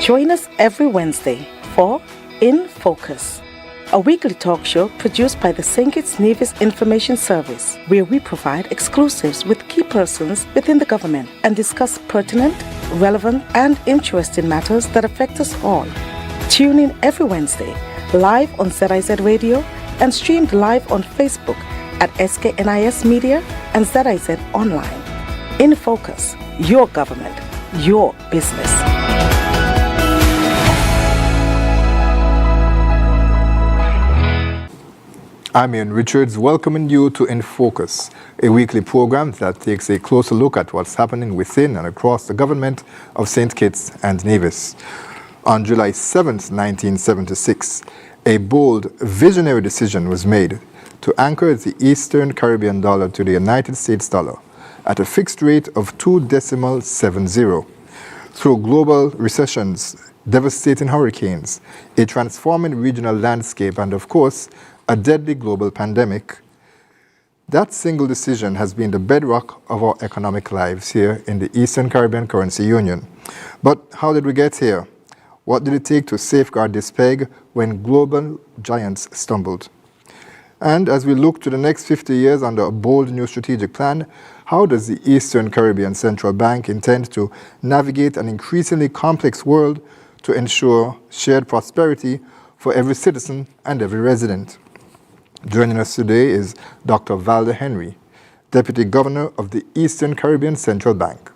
Join us every Wednesday for InFocus, a weekly talk show produced by the St. Kitts Nevis Information Service, where we provide exclusives with key persons within the government and discuss pertinent, relevant, and interesting matters that affect us all. Tune in every Wednesday, live on ZIZ Radio and streamed live on Facebook at SKNIS Media and ZIZ Online. InFocus, your government, your business. I'm Ian Richards, welcoming you to InFocus, a weekly program that takes a closer look at what's happening within and across the government of St. Kitts and Nevis. On July 7, 1976, a bold, visionary decision was made to anchor the Eastern Caribbean dollar to the United States dollar at a fixed rate of 2.70. Through global recessions, devastating hurricanes, a transforming regional landscape, and of course, a deadly global pandemic, that single decision has been the bedrock of our economic lives here in the Eastern Caribbean Currency Union. But how did we get here? What did it take to safeguard this peg when global giants stumbled? And as we look to the next 50 years under a bold new strategic plan, how does the Eastern Caribbean Central Bank intend to navigate an increasingly complex world to ensure shared prosperity for every citizen and every resident? Joining us today is Dr. Valda Henry, Deputy Governor of the Eastern Caribbean Central Bank.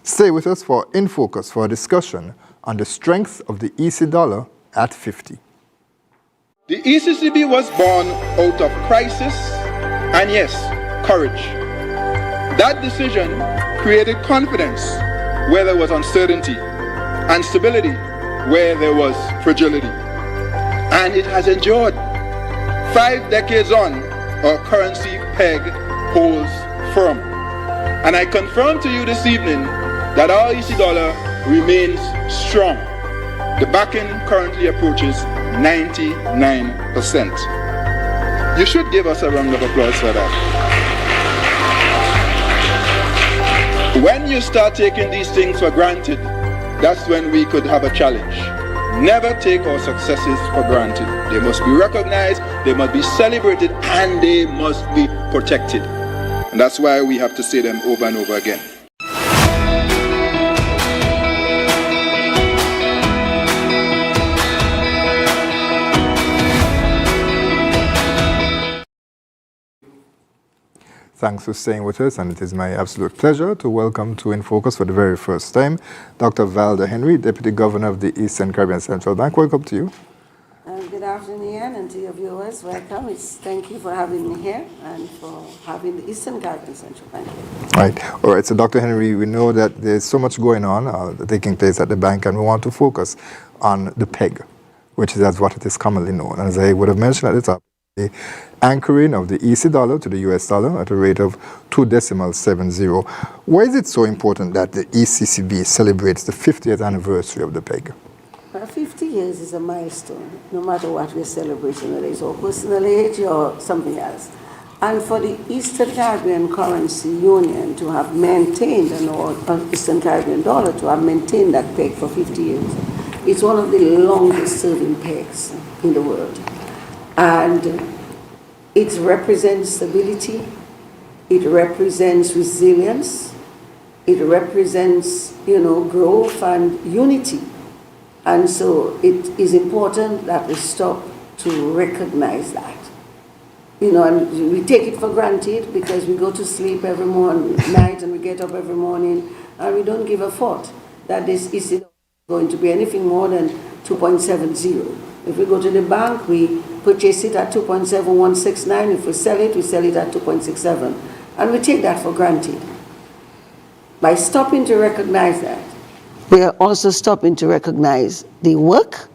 Stay with us for InFocus for a discussion on the strength of the EC dollar at 50. The ECCB was born out of crisis and, yes, courage. That decision created confidence where there was uncertainty and stability where there was fragility. And it has endured. 5 decades on, our currency peg holds firm. And I confirm to you this evening that our EC dollar remains strong. The backing currently approaches 99%. You should give us a round of applause for that. When you start taking these things for granted, that's when we could have a challenge. Never take our successes for granted. They must be recognized, they must be celebrated, and they must be protected. And that's why we have to say them over and over again. Thanks for staying with us, and it is my absolute pleasure to welcome to InFocus for the very first time Dr. Valda Henry, Deputy Governor of the Eastern Caribbean Central Bank. Welcome to you. Good afternoon, Ian, and to your viewers. Welcome. Thank you for having me here and for having the Eastern Caribbean Central Bank here. Right. All right. So, Dr. Henry, we know that there's so much going on taking place at the bank, and we want to focus on the peg, which is as what it is commonly known. As I would have mentioned at the top, the anchoring of the EC dollar to the US dollar at a rate of 2.70. Why is it so important that the ECCB celebrates the 50th anniversary of the peg? 50 years is a milestone, no matter what we're celebrating, whether it's our personal age or something else. And for the Eastern Caribbean Currency Union to have maintained, and our Eastern Caribbean dollar to have maintained that peg for 50 years, it's one of the longest serving pegs in the world. And it represents stability, it represents resilience, it represents, growth and unity. And so it is important that we stop to recognize that. And we take it for granted because we go to sleep every night and we get up every morning and we don't give a thought that this is going to be anything more than 2.70. If we go to the bank, we purchase it at 2.7169. If we sell it at 2.67. And we take that for granted. By stopping to recognize that, we are also stopping to recognize the work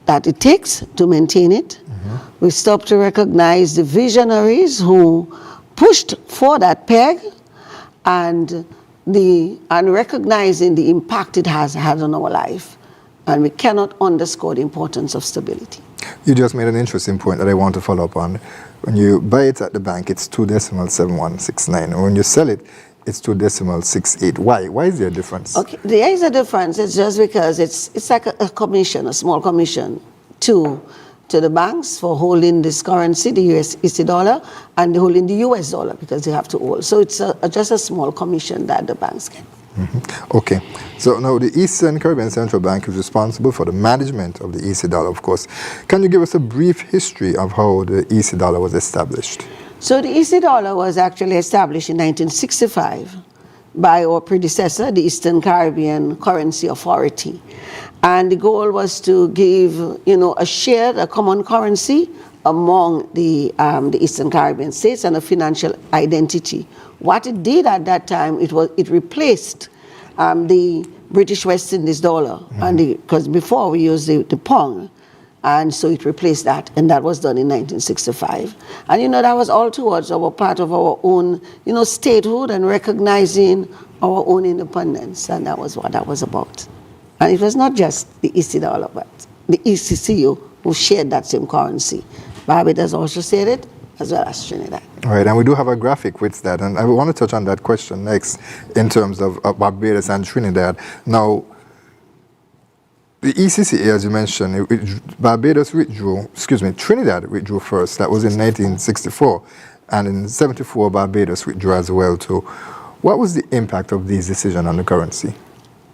that it takes to maintain it. Mm-hmm. We stop to recognize the visionaries who pushed for that peg and recognizing the impact it has had on our life. And we cannot underscore the importance of stability. You just made an interesting point that I want to follow up on. When you buy it at the bank, it's 2.7169. And when you sell it, it's 2.68. Why? Why is there a difference? Okay, there is a difference. It's just because it's like a commission, a small commission to the banks for holding this currency, the USD dollar, and holding the US dollar because they have to hold. So it's just a small commission that the banks get. Mm-hmm. Okay. So now the Eastern Caribbean Central Bank is responsible for the management of the EC dollar, of course. Can you give us a brief history of how the EC dollar was established? So the EC dollar was actually established in 1965 by our predecessor, the Eastern Caribbean Currency Authority. And the goal was to give, a common currency among the Eastern Caribbean states and a financial identity. What it did at that time, it replaced the British West Indies dollar, and because before we used the pound, and so it replaced that, and that was done in 1965. And that was all towards our part of our own, statehood and recognizing our own independence, and that was what that was about. And it was not just the EC dollar, but the ECCU who shared that same currency. Barbados also shared it, as well as Trinidad. All right, and we do have a graphic with that, and I want to touch on that question next in terms of Barbados and Trinidad. Now, the ECCA, as you mentioned, Trinidad withdrew first. That was in 1964, and in 74, Barbados withdrew as well too. What was the impact of these decisions on the currency?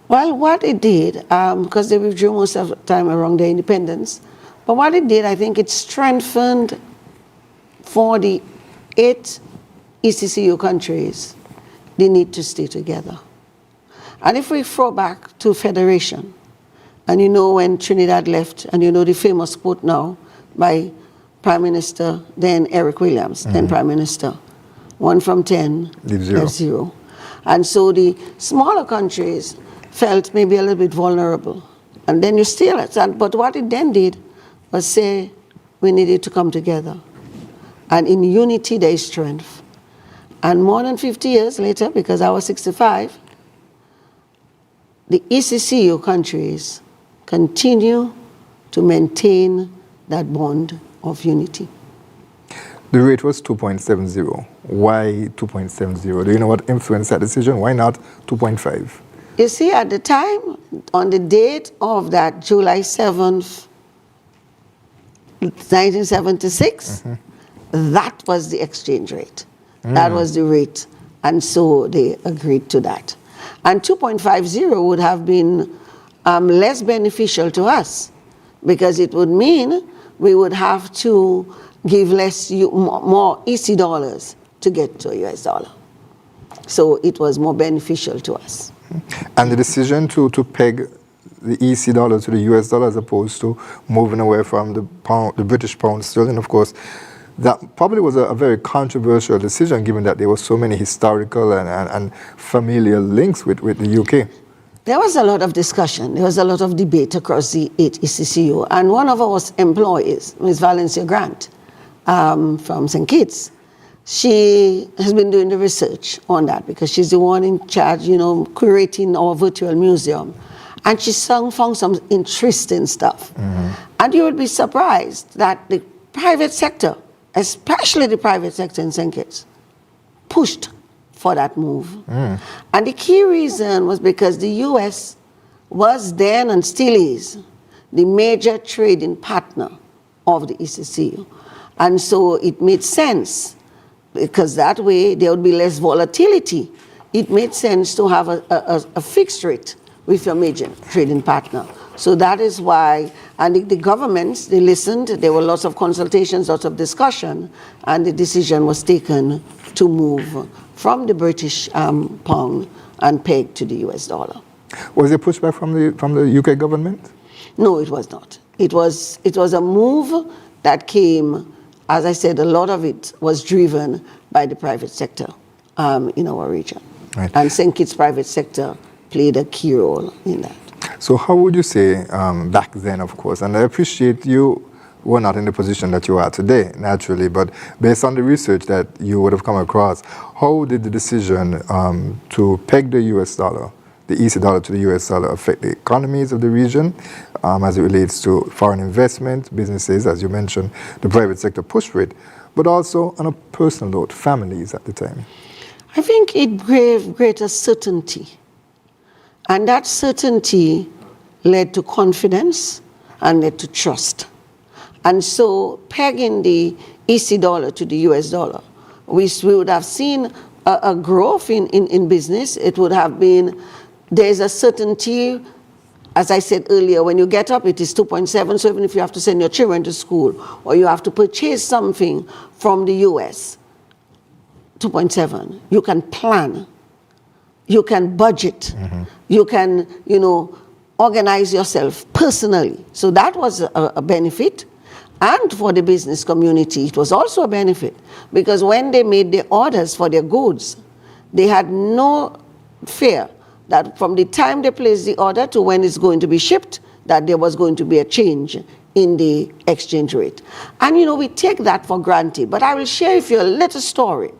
Well, what it did, because they withdrew most of the time around their independence, but what it did, I think it strengthened for the 8 ECCU countries the need to stay together. And if we throw back to federation, and when Trinidad left, and the famous quote now by Prime Minister, then Eric Williams, then Prime Minister, 1 from 10, leave 0. And so the smaller countries felt maybe a little bit vulnerable. And then you still, but what it then did was say we needed to come together. And in unity there is strength. And more than 50 years later, because I was 65, the ECCU countries continue to maintain that bond of unity. The rate was 2.70. Why 2.70? Do you know what influenced that decision? Why not 2.5? You see, at the time, on the date of that July 7th, 1976, that was the exchange rate. That was the rate. And so they agreed to that. And 2.50 would have been less beneficial to us because it would mean we would have to give more EC dollars to get to a US dollar. So it was more beneficial to us. And the decision to peg the EC dollar to the US dollar as opposed to moving away from the British pound sterling, of course, that probably was a very controversial decision given that there were so many historical and familial links with the UK. There was a lot of discussion. There was a lot of debate across the 8 ECCU. And one of our employees, Ms. Valencia Grant, from St. Kitts, she has been doing the research on that because she's the one in charge, curating our virtual museum. And she found some interesting stuff. And you would be surprised that the private sector, especially the private sector in St. Kitts, pushed for that move. And the key reason was because the US was then and still is the major trading partner of the ECCU. And so it made sense because that way there would be less volatility. It made sense to have a fixed rate with your major trading partner. So that is why, and the governments, they listened, there were lots of consultations, lots of discussion, and the decision was taken to move from the British pound and peg to the US dollar. Was there pushback from the UK government? No, it was not. It was a move that came, as I said, a lot of it was driven by the private sector in our region. Right. And St. Kitts private sector played a key role in that. So how would you say back then, of course, and I appreciate you were not in the position that you are today, naturally, but based on the research that you would have come across, how did the decision to peg the US dollar, the EC dollar to the US dollar, affect the economies of the region as it relates to foreign investment, businesses, as you mentioned, the private sector pushed for it, but also on a personal note, families at the time? I think it gave greater certainty. And that certainty led to confidence and led to trust. And so pegging the EC dollar to the US dollar, we would have seen a growth in business. It would have been, there's a certainty, as I said earlier, when you get up, it is 2.7, so even if you have to send your children to school or you have to purchase something from the US, 2.7, you can plan, you can budget, you can, organize yourself personally. So that was a benefit. And for the business community, it was also a benefit because when they made the orders for their goods, they had no fear that from the time they placed the order to when it's going to be shipped, that there was going to be a change in the exchange rate. And we take that for granted. But I will share with you a little story.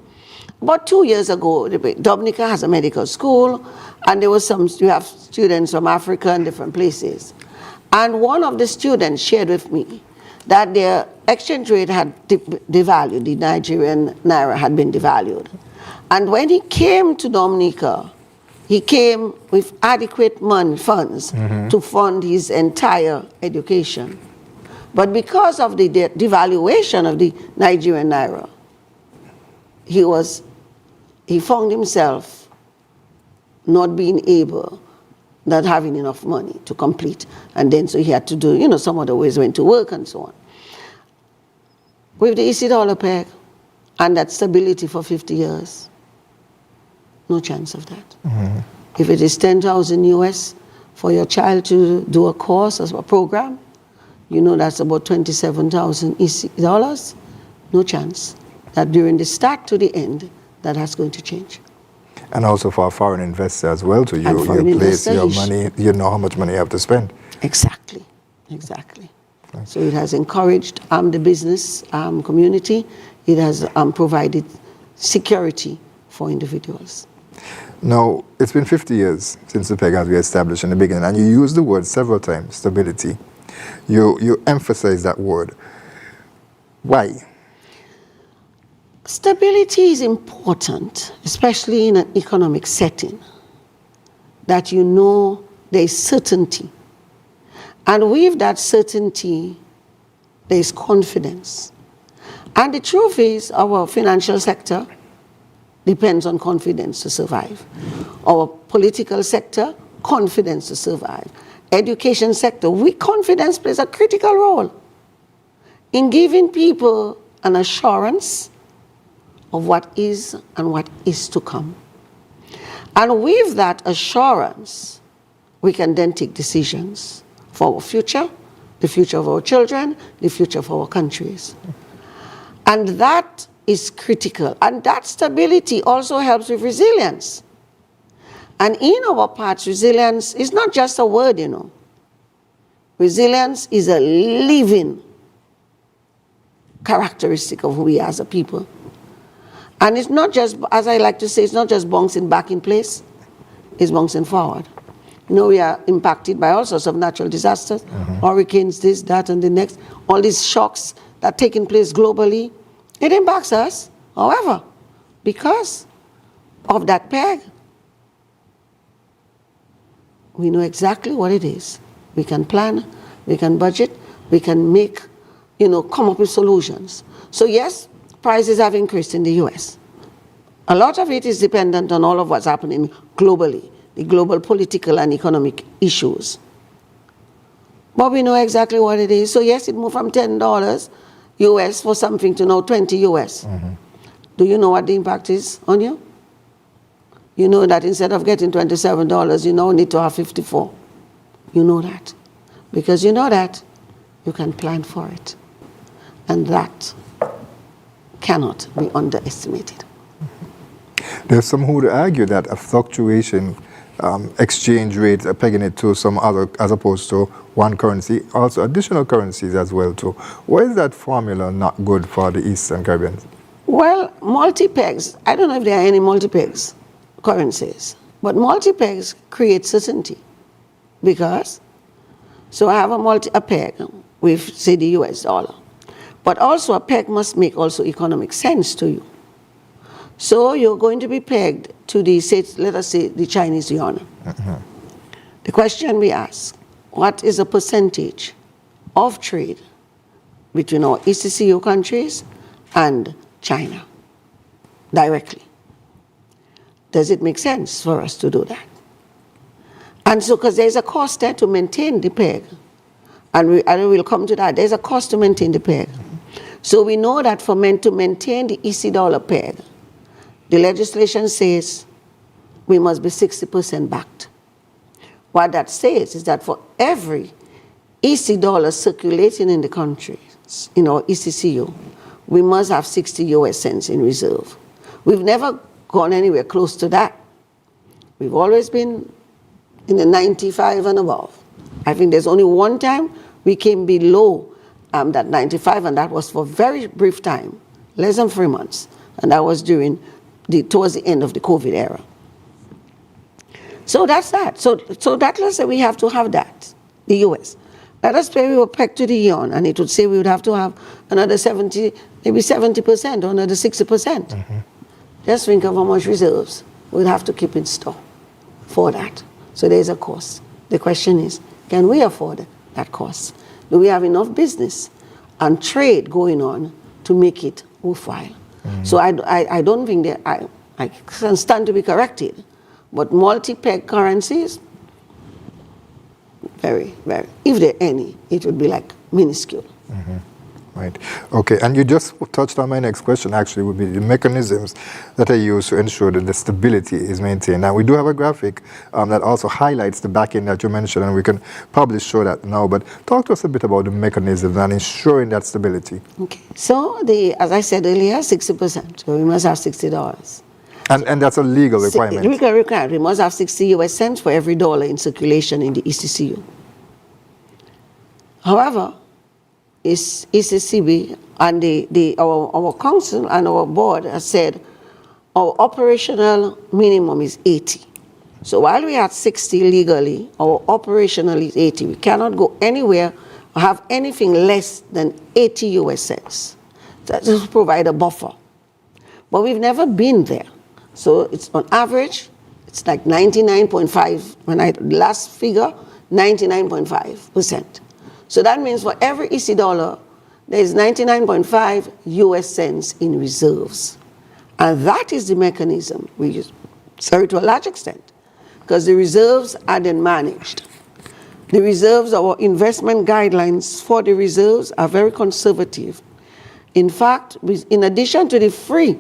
About 2 years ago, Dominica has a medical school, and there was you have students from Africa and different places. And one of the students shared with me that their exchange rate had devalued, the Nigerian naira had been devalued. And when he came to Dominica, he came with adequate funds to fund his entire education. But because of the devaluation of the Nigerian naira, he found himself not being able, not having enough money to complete. And then so he had to do, some other ways, went to work and so on. With the EC dollar peg and that stability for 50 years, no chance of that. If it is 10,000 US for your child to do a course as a program, that's about 27,000 EC dollars, no chance that during the start to the end, that that's going to change. And also for a foreign investor as well, to you place your money, you know how much money you have to spend. Exactly. Right. So it has encouraged the business community. It has provided security for individuals. Now, it's been 50 years since the peg has been established in the beginning, and you used the word several times, stability. You emphasize that word. Why? Stability is important, especially in an economic setting, that there is certainty. And with that certainty, there is confidence. And the truth is, our financial sector depends on confidence to survive. Our political sector, confidence to survive. Education sector, confidence plays a critical role in giving people an assurance of what is and what is to come. And with that assurance, we can then take decisions for our future, the future of our children, the future of our countries. And that is critical. And that stability also helps with resilience. And in our parts, resilience is not just a word, Resilience is a living characteristic of who we are as a people. And it's not just, as I like to say, it's not just bouncing back in place, it's bouncing forward. We are impacted by all sorts of natural disasters, hurricanes, this, that, and the next, all these shocks that are taking place globally. It impacts us, however, because of that peg. We know exactly what it is. We can plan, we can budget, we can make, come up with solutions. So yes, prices have increased in the US. A lot of it is dependent on all of what's happening globally, the global political and economic issues. But we know exactly what it is. So yes, it moved from $10 US for something to now 20 US. Do you know what the impact is on you? You know that instead of getting $27, you now need to have 54. You know that. Because you know that, you can plan for it. And that cannot be underestimated. There's some who would argue that a fluctuation exchange rate, pegging it to some other, as opposed to one currency, also additional currencies as well too. Why is that formula not good for the Eastern Caribbean? Well, multi-pegs, I don't know if there are any multi-pegs currencies, but multi-pegs create certainty because, so I have a peg with, say, the US dollar, but also a peg must make also economic sense to you. So you're going to be pegged to the, let us say, the Chinese yuan. The question we ask, what is the percentage of trade between our ECCU countries and China directly? Does it make sense for us to do that? And so, because there's a cost there to maintain the peg, and we'll come to that, there's a cost to maintain the peg. So we know that to maintain the EC dollar peg, the legislation says we must be 60% backed. What that says is that for every EC dollar circulating in the country, in our ECCU, we must have 60 US cents in reserve. We've never gone anywhere close to that. We've always been in the 95 and above. I think there's only one time we came below that 95, and that was for a very brief time, less than 3 months, and that was towards the end of the COVID era. So that's that. So that let's say we have to have that, the US. Let us say we were pegged to the yuan, and it would say we would have to have another 70, maybe 70% or another 60%. Just think of how much reserves we'd have to keep in store for that. So there's a cost. The question is, can we afford that cost? Do we have enough business and trade going on to make it worthwhile? So I don't think that I can stand to be corrected, but multi-peg currencies, very, very, if there are any, it would be like minuscule. Right. Okay. And you just touched on my next question, actually, would be the mechanisms that are used to ensure that the stability is maintained. Now, we do have a graphic that also highlights the back end that you mentioned, and we can probably show that now. But talk to us a bit about the mechanisms and ensuring that stability. Okay. So, as I said earlier, 60%. So we must have $60. And that's a legal requirement. Legal requirement. We must have 60 US cents for every dollar in circulation in the ECCU. However, is ECCB and our council and our board has said our operational minimum is 80. So while we are at 60 legally, our operational is 80. We cannot go anywhere or have anything less than 80 US cents. That just provide a buffer. But we've never been there. So it's on average, it's like 99.5, when I last figure, 99.5%. So that means for every EC dollar, there is 99.5 US cents in reserves. And that is the mechanism we use, sorry, to a large extent, because the reserves are then managed. The reserves, our investment guidelines for the reserves are very conservative. In fact, in addition to the three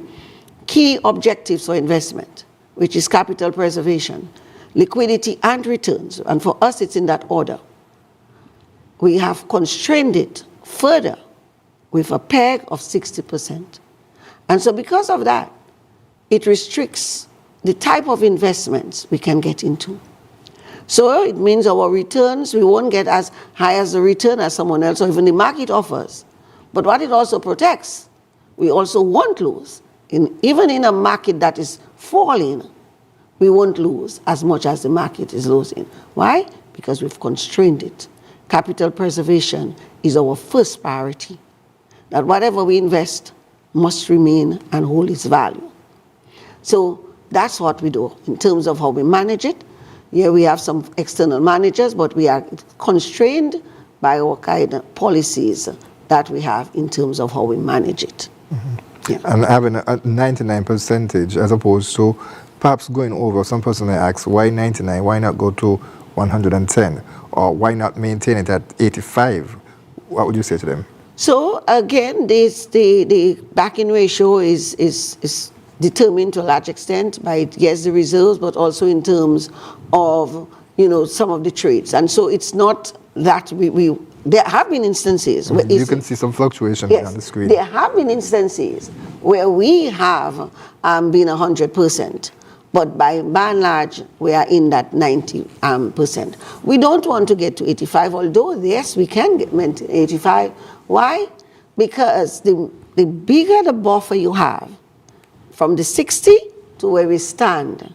key objectives for investment, which is capital preservation, liquidity, and returns, and for us it's in that order, we have constrained it further with a peg of 60%. And so because of that, it restricts the type of investments we can get into. So it means our returns, we won't get as high as the return as someone else or even the market offers. But what it also protects, we also won't lose. Even in a market that is falling, we won't lose as much as the market is losing. Why? Because we've constrained it. Capital preservation is our first priority. That whatever we invest must remain and hold its value. So that's what we do in terms of how we manage it. Yeah, we have some external managers, but we are constrained by our kind of policies that we have in terms of how we manage it. Yeah. And having a 99% as opposed to perhaps going over, some person may ask, why 99? Why not go to 110? Or why not maintain it at 85? What would you say to them? So again, the back-in ratio is determined to a large extent by, yes, the reserves, but also in terms of, some of the trades. And so it's not that there have been instances where you can see some fluctuation on the screen. There have been instances where we have been 100%. But by and large, we are in that 90%. We don't want to get to 85, although, yes, we can get to 85. Why? Because the bigger the buffer you have, from the 60 to where we stand,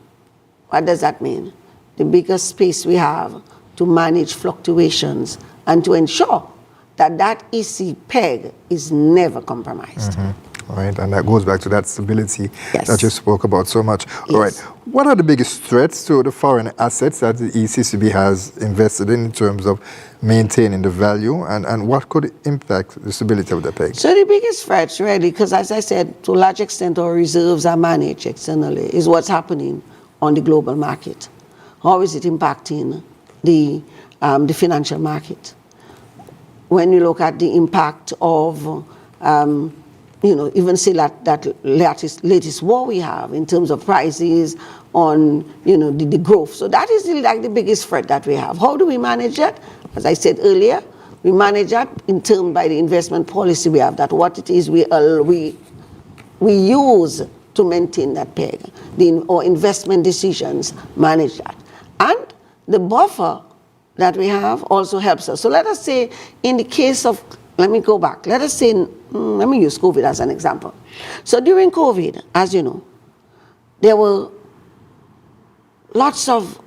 what does that mean? The bigger space we have to manage fluctuations and to ensure that EC peg is never compromised. right? And that goes back to that stability Yes. that you spoke about so much. All right. Yes. What are the biggest threats to the foreign assets that the ECCB has invested in terms of maintaining the value, and what could impact the stability of the peg? So the biggest threats, really, because as I said, to a large extent our reserves are managed externally, is what's happening on the global market. How is it impacting the financial market? When you look at the impact of, even say that latest war we have in terms of prices on, the growth. So that is like the biggest threat that we have. How do we manage that? As I said earlier, we manage that in terms by the investment policy we have, that what it is we use to maintain that peg. Our investment decisions manage that. And the buffer that we have also helps us. So let us say in the case of, let me go back. Let us say, let me use COVID as an example. So during COVID, as you know, there were lots of,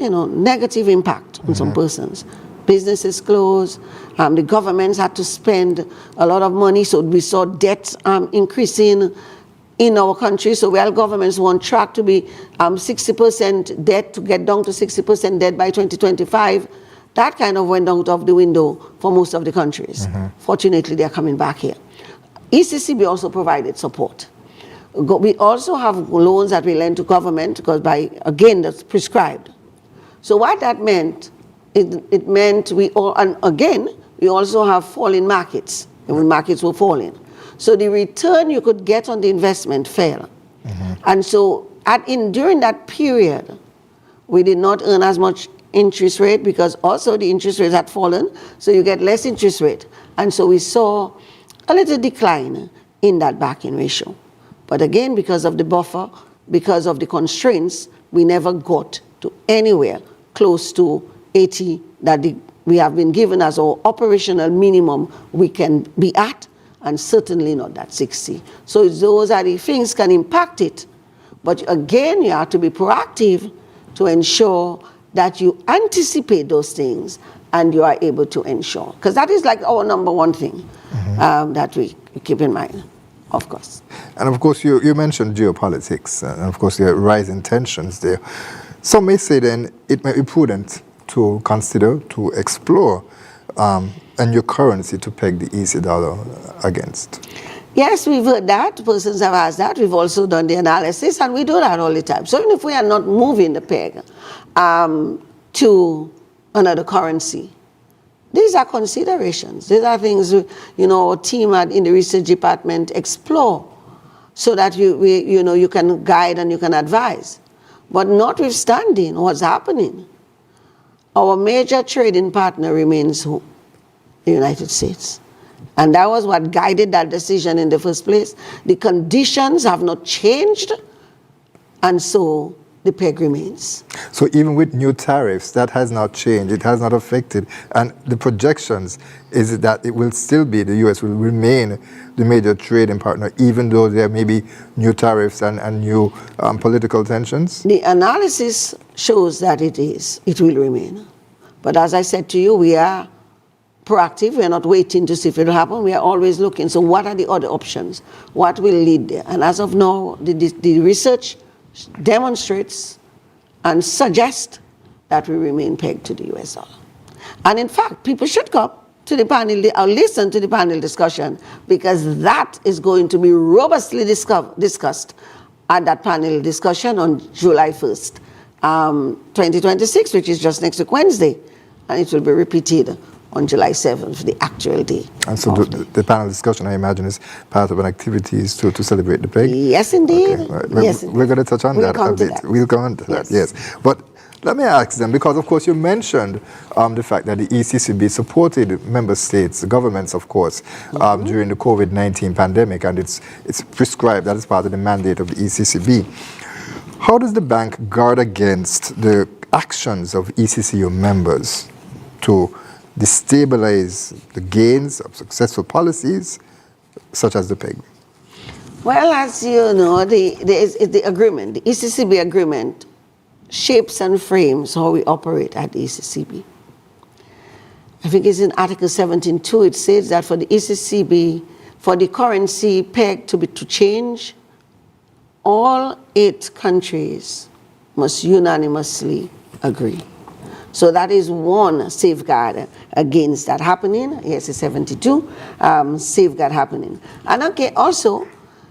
negative impact on some persons. Businesses closed, the governments had to spend a lot of money, so we saw debt increasing in our country. So while governments were on track to be 60% debt, to get down to 60% debt by 2025, that kind of went out of the window for most of the countries. Fortunately, they're coming back here. ECCB also provided support. We also have loans that we lend to government, because again, that's prescribed. So what that meant, it meant we also have falling markets, and when markets were falling. So the return you could get on the investment fell. And so during that period, we did not earn as much interest rate, because also the interest rates had fallen, so you get less interest rate. And so we saw a little decline in that backing ratio. But again, because of the buffer, because of the constraints, we never got to anywhere close to 80 that we have been given as our operational minimum we can be at, and certainly not that 60. So those are the things can impact it. But again, you have to be proactive to ensure that you anticipate those things and you are able to ensure. Because that is like our number one thing that we keep in mind, of course. And of course, you mentioned geopolitics, and of course, there are rising tensions there. Some may say then it may be prudent to consider, to explore a new currency to peg the EC dollar against. Yes, we've heard that. Persons have asked that. We've also done the analysis, and we do that all the time. So even if we are not moving the peg to another currency, these are considerations. These are things, our team in the research department explore, so that you can guide and you can advise. But notwithstanding what's happening, our major trading partner remains who? The United States. And that was what guided that decision in the first place. The conditions have not changed, and so the peg remains. So even with new tariffs, that has not changed, it has not affected, and the projections is that it will still be, the U.S. will remain the major trading partner, even though there may be new tariffs and new political tensions? The analysis shows that it will remain. But as I said to you, we are proactive. We are not waiting to see if it will happen. We are always looking. So what are the other options? What will lead there? And as of now, the research demonstrates and suggests that we remain pegged to the US dollar. And in fact, people should come to the panel or listen to the panel discussion, because that is going to be robustly discussed at that panel discussion on July 1st, 2026, which is just next week, Wednesday. And it will be repeated on July 7th, the actual day. And so the panel discussion, I imagine, is part of an activities to celebrate the peg? Yes, indeed. Okay. Yes, we're going to touch on that a bit. We'll come on to that, yes. But let me ask them, because of course you mentioned the fact that the ECCB supported member states, governments of course, during the COVID-19 pandemic, and it's prescribed, that is part of the mandate of the ECCB. How does the bank guard against the actions of ECCU members to destabilize the gains of successful policies such as the peg? Well, as you know, the agreement, the ECCB agreement, shapes and frames how we operate at the ECCB. I think it's in Article 17.2, it says that for the ECCB for the currency peg to change, all 8 countries must unanimously agree. So that is one safeguard against that happening. Yes, it's 72 safeguard happening. And okay, also,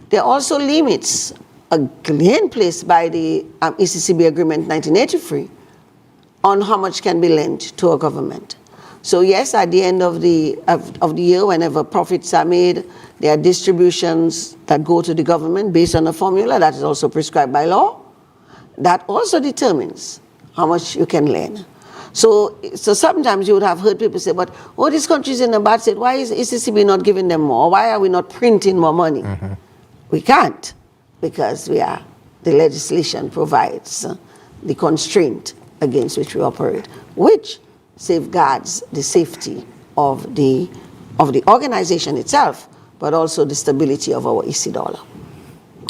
there are also limits again placed by the ECCB Agreement 1983 on how much can be lent to a government. So yes, at the end of the year, whenever profits are made, there are distributions that go to the government based on a formula that is also prescribed by law. That also determines how much you can lend. So sometimes you would have heard people say, but oh, this country is in a bad state. Why is ECCB not giving them more? Why are we not printing more money? Mm-hmm. We can't, because the legislation provides the constraint against which we operate, which safeguards the safety of the organization itself, but also the stability of our EC dollar.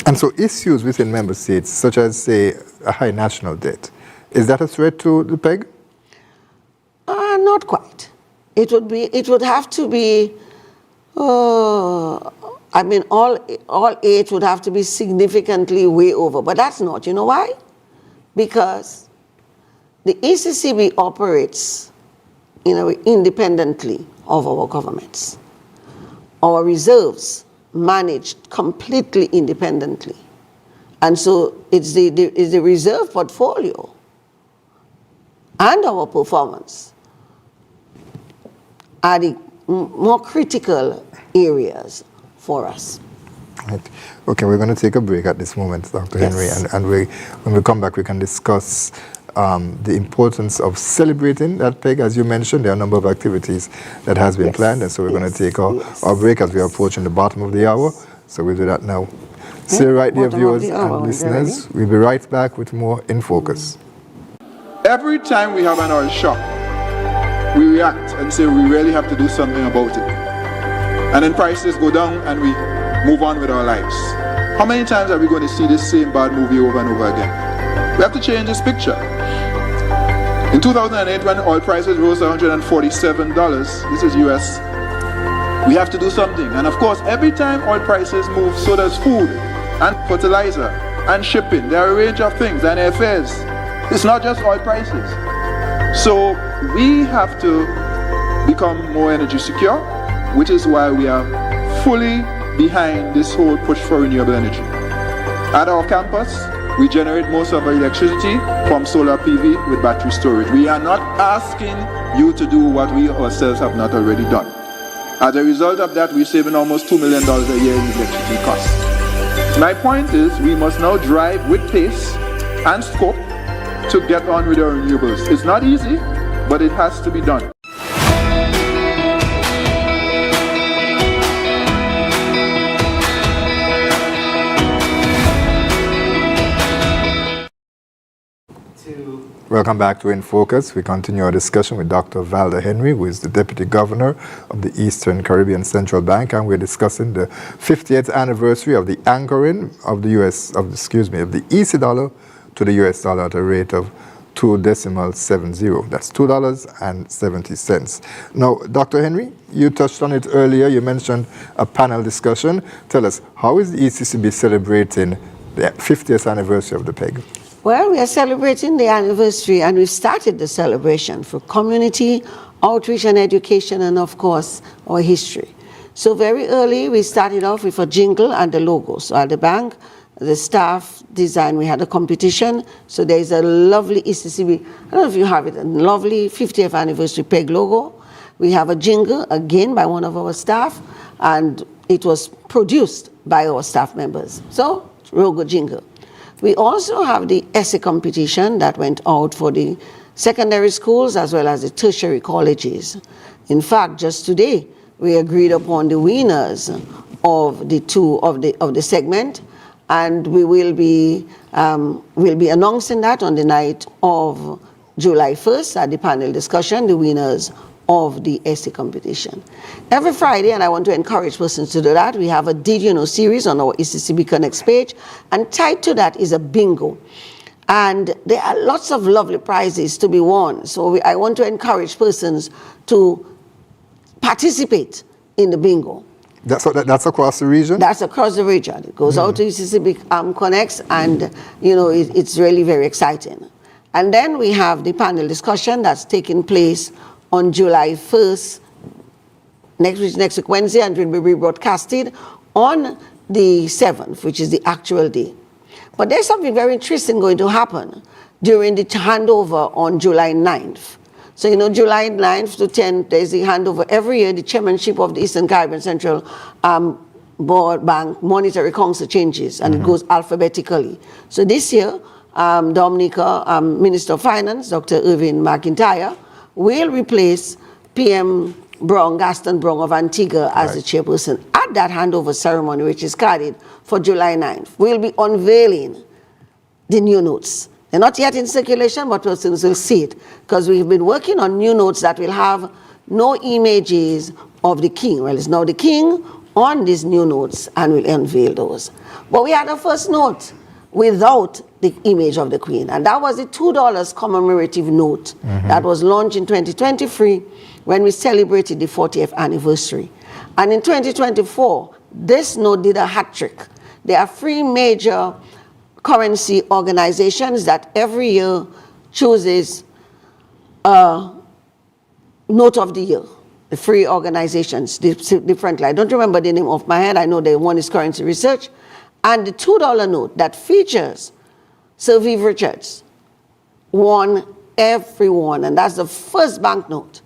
And so issues within member states, such as, say, a high national debt, is that a threat to the peg? Not quite. It would have to be, I mean, all 8 would have to be significantly way over, but that's not. You know why? Because the ECCB operates, independently of our governments. Our reserves managed completely independently. And so it's the reserve portfolio and our performance are the more critical areas for us. Right. Okay, we're going to take a break at this moment, Dr. Henry, and when we come back, we can discuss the importance of celebrating that peg. As you mentioned, there are a number of activities that has been planned, and so we're going to take our break as we are approaching the bottom of the hour. So we'll do that now. Stay right there, viewers and listeners. We'll be right back with more In Focus. Every time we have an oil shock, we react and say we really have to do something about it. And then prices go down and we move on with our lives. How many times are we going to see this same bad movie over and over again? We have to change this picture. In 2008, when oil prices rose to $147, this is US, we have to do something. And of course, every time oil prices move, so does food and fertilizer and shipping. There are a range of things and airfares. It's not just oil prices. So we have to become more energy secure, which is why we are fully behind this whole push for renewable energy. At our campus, we generate most of our electricity from solar PV with battery storage. We are not asking you to do what we ourselves have not already done. As a result of that, we're saving almost $2 million a year in electricity costs. My point is, we must now drive with pace and scope to get on with our renewables. It's not easy, but it has to be done. Welcome back to In Focus. We continue our discussion with Dr. Valda Henry, who is the Deputy Governor of the Eastern Caribbean Central Bank, and we're discussing the 50th anniversary of the anchoring of the of the EC dollar to the US dollar at a rate of 2.70. That's $2.70. Now, Dr. Henry, you touched on it earlier. You mentioned a panel discussion. Tell us, how is the ECCB celebrating the 50th anniversary of the peg? Well, we are celebrating the anniversary, and we've started the celebration for community outreach and education, and of course, our history. So very early, we started off with a jingle and the logo. So at the bank, the staff design, we had a competition. So there's a lovely ECCB, I don't know if you have it, a lovely 50th anniversary peg logo. We have a jingle, again, by one of our staff, and it was produced by our staff members. So, real good jingle. We also have the essay competition that went out for the secondary schools as well as the tertiary colleges. In fact, just today, we agreed upon the winners of the segment, and we will be announcing that on the night of July 1st at the panel discussion, the winners of the essay competition. Every Friday, and I want to encourage persons to do that, we have a Did You Know series on our ECCB Connects page, and tied to that is a bingo. And there are lots of lovely prizes to be won. So I want to encourage persons to participate in the bingo. That's across the region? That's across the region. It goes out to Mississippi Connects, and it's really very exciting. And then we have the panel discussion that's taking place on July 1st, next week Wednesday, and will be rebroadcasted on the 7th, which is the actual day. But there's something very interesting going to happen during the handover on July 9th. So, July 9th to 10th, there's the handover every year. The chairmanship of the Eastern Caribbean Central Board Bank Monetary Council changes, and it goes alphabetically. So this year, Dominica, Minister of Finance, Dr. Irving McIntyre, will replace PM Brown, Gaston Brown of Antigua as the chairperson at that handover ceremony, which is scheduled for July 9th. We'll be unveiling the new notes. They're not yet in circulation, but persons will see it, because we've been working on new notes that will have no images of the king. Well, it's now the king on these new notes, and we'll unveil those. But we had a first note without the image of the queen, and that was the $2 commemorative note that was launched in 2023 when we celebrated the 40th anniversary. And in 2024, this note did a hat trick. There are 3 major currency organizations that every year chooses a note of the year. The 3 organizations, differently. I don't remember the name off my head. I know the one is Currency Research. And the $2 note that features Sir Viv Richards won every one. And that's the first banknote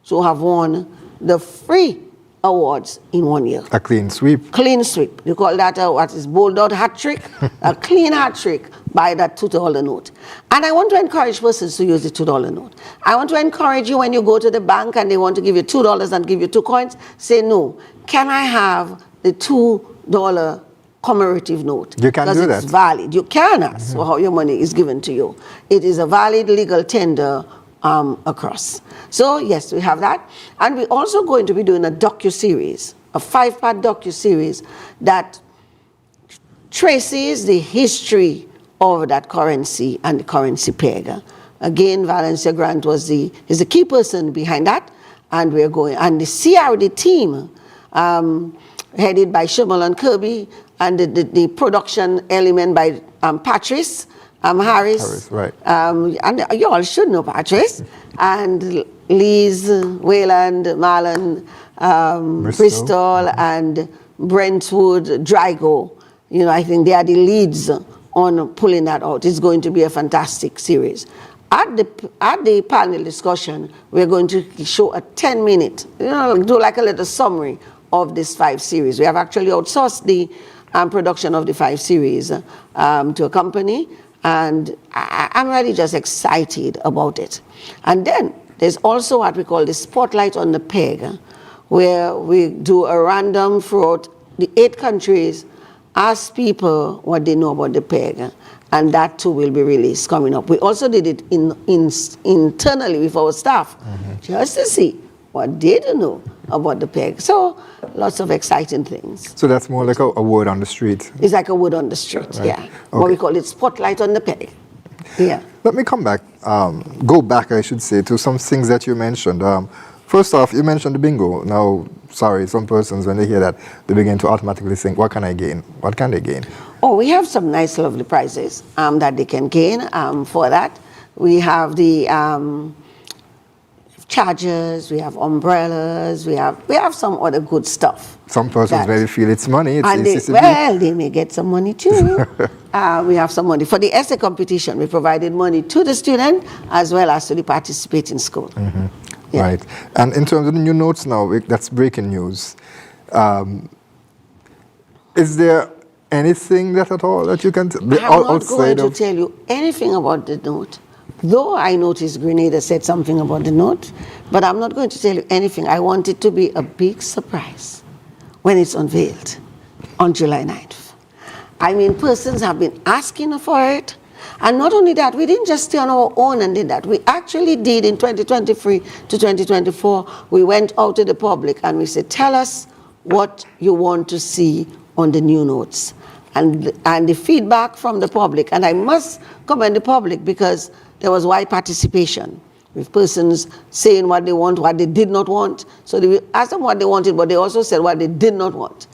to have won the 3 awards in 1 year. A clean sweep. Clean sweep. You call that what is bold out hat trick? A clean hat trick by that $2 note. And I want to encourage persons to use the $2 note. I want to encourage you, when you go to the bank and they want to give you $2 and give you 2 coins, say, no, can I have the $2 commemorative note? You can do that. Because it's valid. You can ask for how your money is given to you. It is a valid legal tender across. So yes, we have that. And we're also going to be doing a docu-series, a 5-part docu-series that traces the history of that currency and the currency peg. Again, Valencia Grant is the key person behind that, and we're going. And the CRD team, headed by Shumal and Kirby, and the production element by Patrice Harris. Right. And you all should know Patrice. And Liz, Wayland, Marlon, Bristol, and Brentwood, Drago. I think they are the leads on pulling that out. It's going to be a fantastic series. At the panel discussion, we're going to show a 10-minute, do like a little summary of this 5 series. We have actually outsourced the production of the 5 series to a company, and I'm really just excited about it. And then there's also what we call the Spotlight on the Peg, where we do a random throughout the 8 countries, ask people what they know about the peg, and that too will be released coming up. We also did it internally with our staff, just to see what they do know about the peg. So lots of exciting things. So that's more like a word on the street. It's like a word on the street, right. Yeah. Okay. What we call it, Spotlight on the Peg. Yeah. Let me come back, go back, I should say, to some things that you mentioned. First off, you mentioned the bingo. Now, sorry, some persons, when they hear that, they begin to automatically think, what can I gain? What can they gain? Oh, we have some nice, lovely prizes that they can gain for that. We have the chargers, we have umbrellas, we have some other good stuff. Some persons maybe feel it's money. They may get some money too. We have some money. For the essay competition, we provided money to the student as well as to the participating school. Yeah. Right. And in terms of the new notes now, that's breaking news. Is there anything that at all that you can tell? I'm not going to tell you anything about the note. Though I noticed Grenada said something about the note, but I'm not going to tell you anything. I want it to be a big surprise when it's unveiled on July 9th. I mean, persons have been asking for it. And not only that, we didn't just stay on our own and did that. We actually did in 2023 to 2024, we went out to the public and we said, tell us what you want to see on the new notes. And the feedback from the public, and I must commend the public because there was wide participation, with persons saying what they want, what they did not want. So we asked them what they wanted, but they also said what they did not want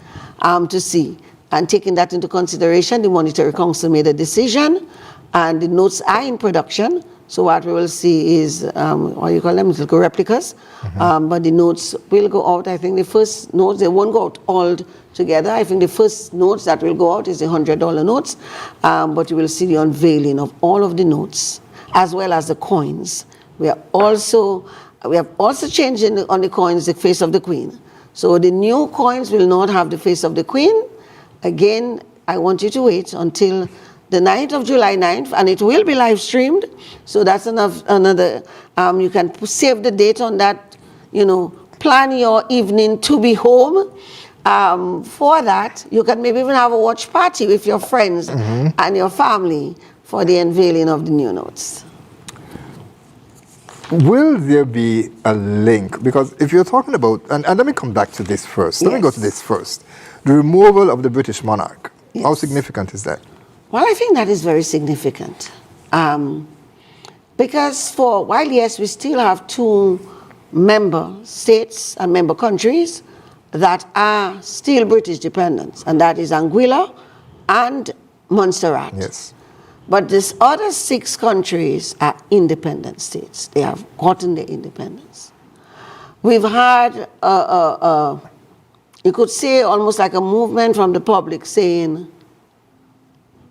to see. And taking that into consideration, the Monetary Council made a decision, and the notes are in production. So what we will see is, what you call them, little replicas, but the notes will go out. I think the first notes, they won't go out all together. I think the first notes that will go out is the $100 notes, but you will see the unveiling of all of the notes, as well as the coins. We have also changed on the coins the face of the Queen. So the new coins will not have the face of the Queen. Again, I want you to wait until the 9th of July 9th, and it will be live streamed. So that's another, you can save the date on that, plan your evening to be home. For that, you can maybe even have a watch party with your friends and your family for the unveiling of the new notes. Will there be a link? Because if you're talking about, and let me come back to this first. Let me go to this first. The removal of the British monarch. Yes. How significant is that? Well, I think that is very significant. Because while yes, we still have 2 member states and member countries that are still British dependents, and that is Anguilla and Montserrat. Yes. But these other 6 countries are independent states. They have gotten their independence. We've had, you could say, almost like a movement from the public saying,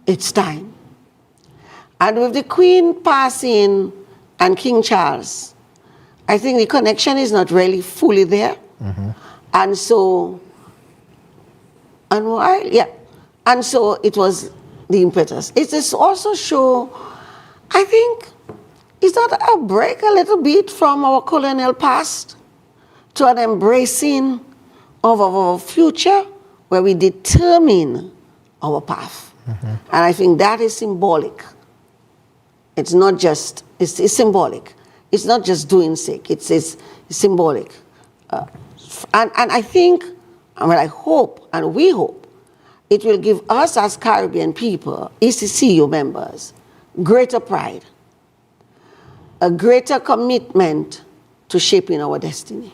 it's time. And with the Queen passing and King Charles, I think the connection is not really fully there. And so, and so it was the impetus. It is also show, I think, is that a break a little bit from our colonial past to an embracing of our future where we determine our path. And I think that is symbolic. It's not just, it's symbolic. It's not just doing sake, it's symbolic. And I think, I hope, and we hope, it will give us as Caribbean people, ECCU members, greater pride, a greater commitment to shaping our destiny.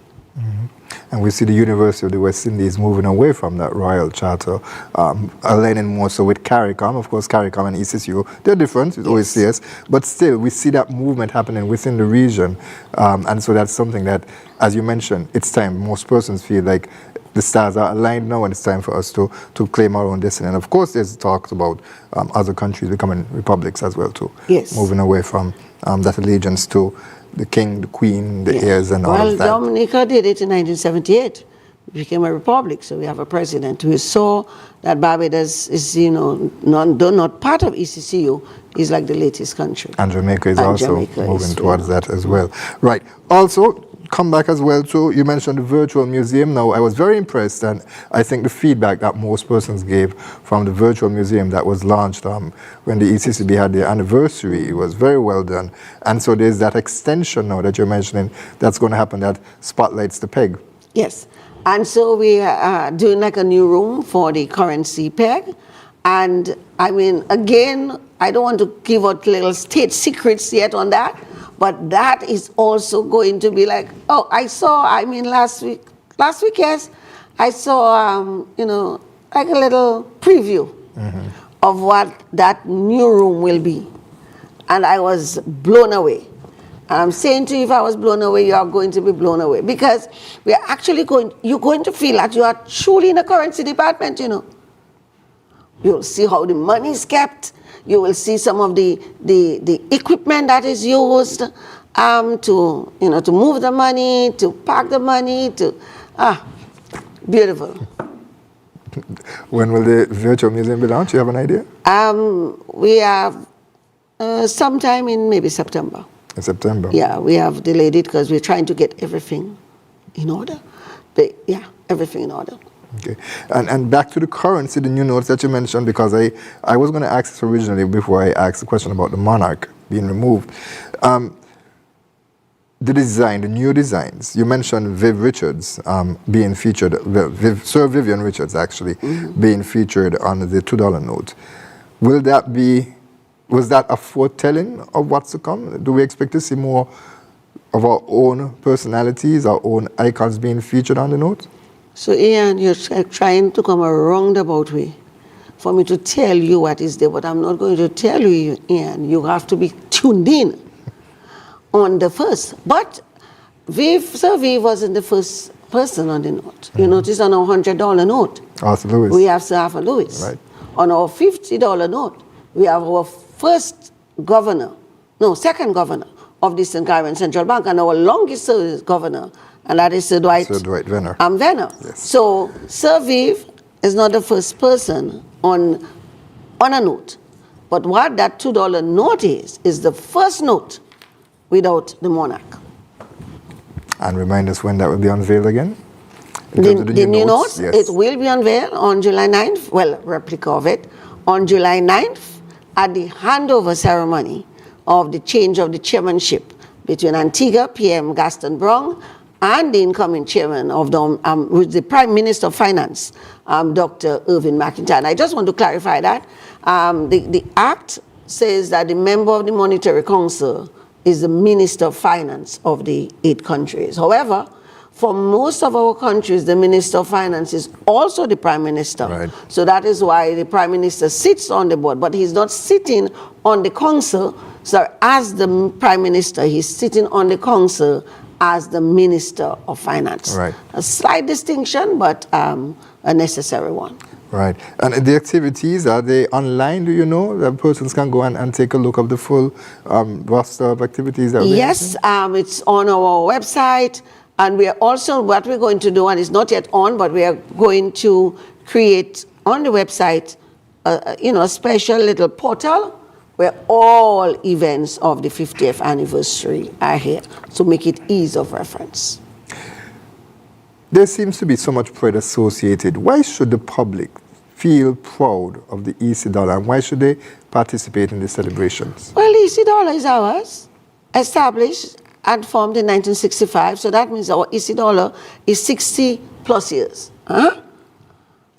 And we see the University of the West Indies moving away from that royal charter, aligning more so with CARICOM. Of course, CARICOM and ECCU, they're different, it's OACS, but still we see that movement happening within the region. And so that's something that, as you mentioned, it's time. Most persons feel like the stars are aligned now and it's time for us to claim our own destiny. And of course, there's talks about other countries becoming republics as well too. Yes. Moving away from that allegiance to the king, the queen, the heirs, and all of that. Well, Dominica did it in 1978. It became a republic, so we have a president who saw that Barbados is, not part of ECCU, is like the latest country. And Jamaica is also moving towards that as well. Right. Also, come back as well to, you mentioned the virtual museum. Now, I was very impressed, and I think the feedback that most persons gave from the virtual museum that was launched when the ECCB had their anniversary, it was very well done. And so there's that extension now that you're mentioning that's going to happen that spotlights the peg. Yes. And so we are doing like a new room for the currency peg. And I mean, again, I don't want to give out little state secrets yet on that, but that is also going to be like, last week, yes, I saw, like a little preview of what that new room will be. And I was blown away. And I'm saying to you, if I was blown away, you are going to be blown away. Because we are actually you're going to feel like you are truly in the currency department, You'll see how the money is kept. You will see some of the equipment that is used to move the money, to pack the money, beautiful. When will the virtual museum be launched? You have an idea? We have sometime in maybe September. In September? Yeah, we have delayed it because we're trying to get everything in order. But yeah, everything in order. Okay. And back to the currency, the new notes that you mentioned, because I was going to ask this originally before I asked the question about the monarch being removed. The design, the new designs, you mentioned Viv Richards being featured, Sir Vivian Richards actually, being featured on the $2 note. Was that a foretelling of what's to come? Do we expect to see more of our own personalities, our own icons being featured on the note? So, Ian, you're trying to come a roundabout way for me to tell you what is there, but I'm not going to tell you, Ian. You have to be tuned in on the first. But Sir Viv wasn't the first person on the note. You notice on our $100 note, Arthur Lewis. we have Sir Arthur Lewis. Right. On our $50 note, we have our second governor of the Eastern Caribbean Central Bank, and our longest service governor, and that is Sir Dwight Venner. Venner. Yes. So Sir Viv is not the first person on a note. But what that $2 note is the first note without the monarch. And remind us when that will be unveiled again? The new notes, yes. it will be unveiled on July 9th, well, a replica of it, on July 9th at the handover ceremony of the change of the chairmanship between Antigua, PM Gaston Brong, and the incoming chairman of with the Prime Minister of Finance, Dr. Irvin McIntyre. And I just want to clarify that. The Act says that the member of the Monetary Council is the Minister of Finance of the 8 countries. However, for most of our countries, the Minister of Finance is also the Prime Minister. Right. So that is why the Prime Minister sits on the board, but he's not sitting on the council. So as the Prime Minister, he's sitting on the council as the Minister of Finance. Right. A slight distinction, but a necessary one. Right. And the activities, are they online, do you know? That persons can go and take a look of the full roster of activities? Yes, it's on our website. And we are also, what we're going to do, and it's not yet on, but we are going to create on the website, a special little portal where all events of the 50th anniversary are here to make it ease of reference. There seems to be so much pride associated. Why should the public feel proud of the EC dollar, and why should they participate in the celebrations? Well, the EC dollar is ours, established and formed in 1965, so that means our EC dollar is 60 plus years.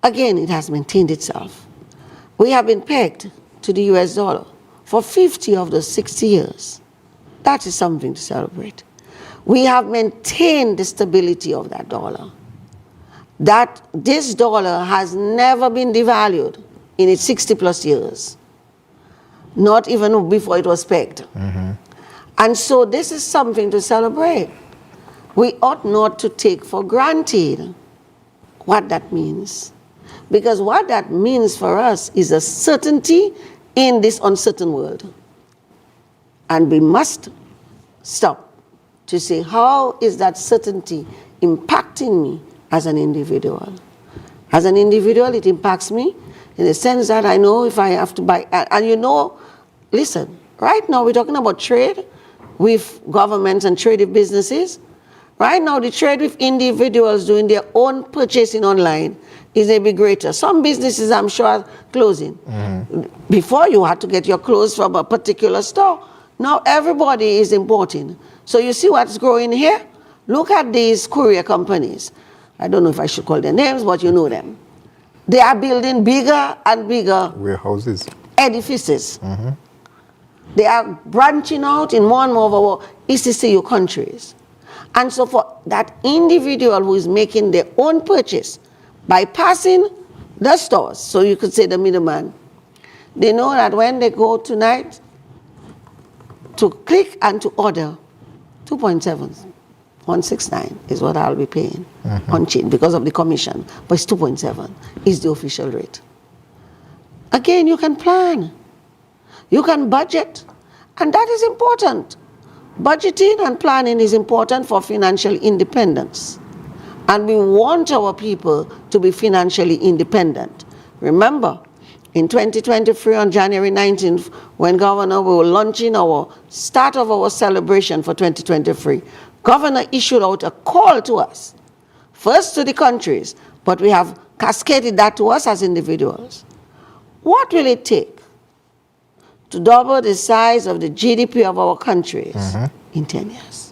Again, it has maintained itself. We have been pegged to the US dollar for 50 of those 60 years. That is something to celebrate. We have maintained the stability of that dollar. That this dollar has never been devalued in its 60 plus years, not even before it was pegged. And so this is something to celebrate. We ought not to take for granted what that means. Because what that means for us is a certainty in this uncertain world. And we must stop to say, how is that certainty impacting me as an individual? As an individual, it impacts me in the sense that I know if I have to buy, and listen, right now we're talking about trade with governments and trade with businesses. Right now, the trade with individuals doing their own purchasing online is a bit greater. Some businesses, I'm sure, are closing. Before, you had to get your clothes from a particular store. Now, everybody is importing. So you see what's growing here? Look at these courier companies. I don't know if I should call their names, but you know them. They are building bigger and bigger warehouses, edifices. They are branching out in more and more of our ECCU countries. And so for that individual who is making their own purchase, bypassing the stores, so you could say the middleman, they know that when they go tonight to click and to order, 2.7169 is what I'll be paying on chain because of the commission, but it's 2.7 is the official rate. Again, you can plan. You can budget, and that is important. Budgeting and planning is important for financial independence. And we want our people to be financially independent. Remember, in 2023 on January 19th, when Governor, we were launching our start of our celebration for 2023, Governor issued out a call to us, first to the countries, but we have cascaded that to us as individuals. What will it take to double the size of the GDP of our countries in 10 years?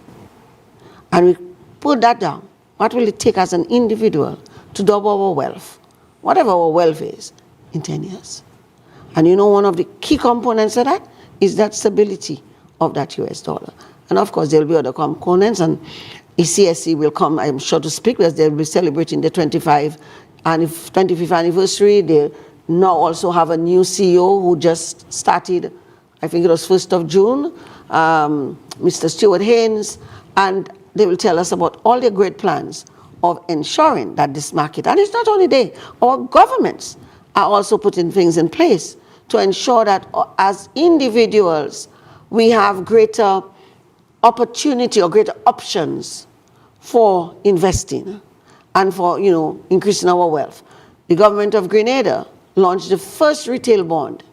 And we put that down. What will it take as an individual to double our wealth, whatever our wealth is, in 10 years? And you know, one of the key components of that is that stability of that US dollar. And of course, there will be other components, and ECSC will come, I'm sure, to speak, because they'll be celebrating the 25th anniversary. They now also have a new CEO who just started, I think it was 1st of June, Mr. Stuart Haynes, and they will tell us about all their great plans of ensuring that this market, and it's not only they, our governments are also putting things in place to ensure that as individuals, we have greater opportunity or greater options for investing and for, increasing our wealth. The government of Grenada launched the first retail bond,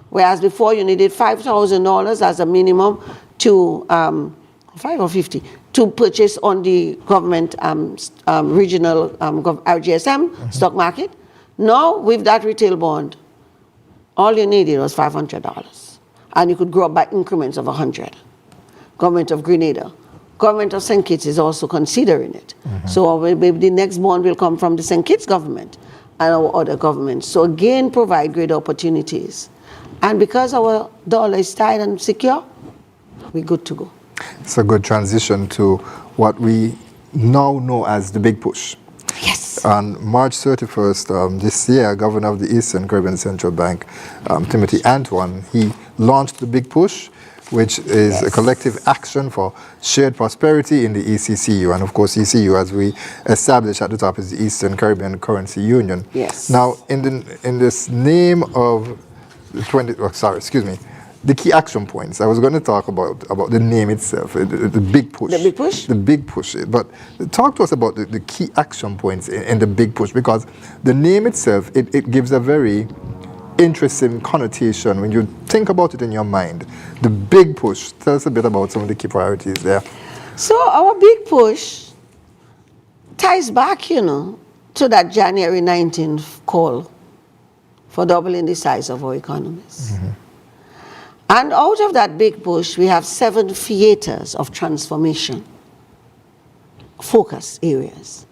whereas before you needed $5,000 as a minimum to, 5 or 50, to purchase on the government regional RGSM stock market. Now, with that retail bond, all you needed was $500, and you could grow up by increments of 100. Government of Grenada. Government of St. Kitts is also considering it. So maybe the next bond will come from the St. Kitts government and our other governments. So again, provide great opportunities. And because our dollar is tight and secure, we're good to go. It's a good transition to what we now know as the Big Push. Yes. On March 31st this year, Governor of the Eastern Caribbean Central Bank, Timothy Antoine, he launched the Big Push, which is a collective action for shared prosperity in the ECCU. And of course, ECU, as we established at the top, is the Eastern Caribbean Currency Union. Yes. Now, in this name of the key action points, I was going to talk about the name itself, the Big Push. The Big Push? The Big Push. But talk to us about the key action points in the Big Push, because the name itself, it gives a very interesting connotation when you think about it in your mind. The Big Push. Tell us a bit about some of the key priorities there. So our Big Push ties back, to that January 19th call for doubling the size of our economies. And out of that Big Push, we have 7 theaters of transformation, focus areas.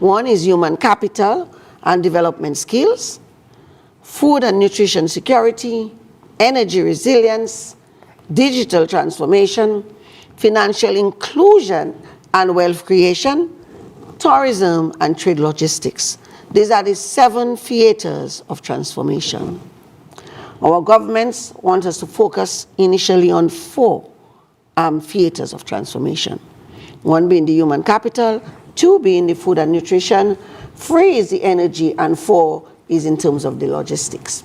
One is human capital and development skills, food and nutrition security, energy resilience, digital transformation, financial inclusion and wealth creation, tourism and trade logistics. These are the 7 theaters of transformation. Our governments want us to focus initially on 4 theaters of transformation. 1 being the human capital, 2 being the food and nutrition, 3 is the energy, and 4 is in terms of the logistics.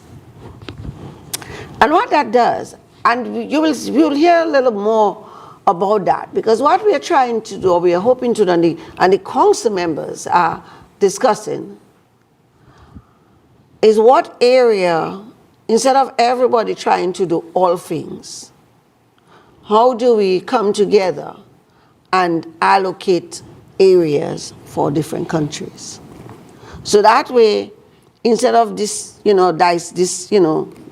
And what that does, and you will hear a little more about that, because what we are trying to do, or we are hoping to do, and the council members are discussing, is what area, instead of everybody trying to do all things, how do we come together and allocate areas for different countries? So that way, instead of this,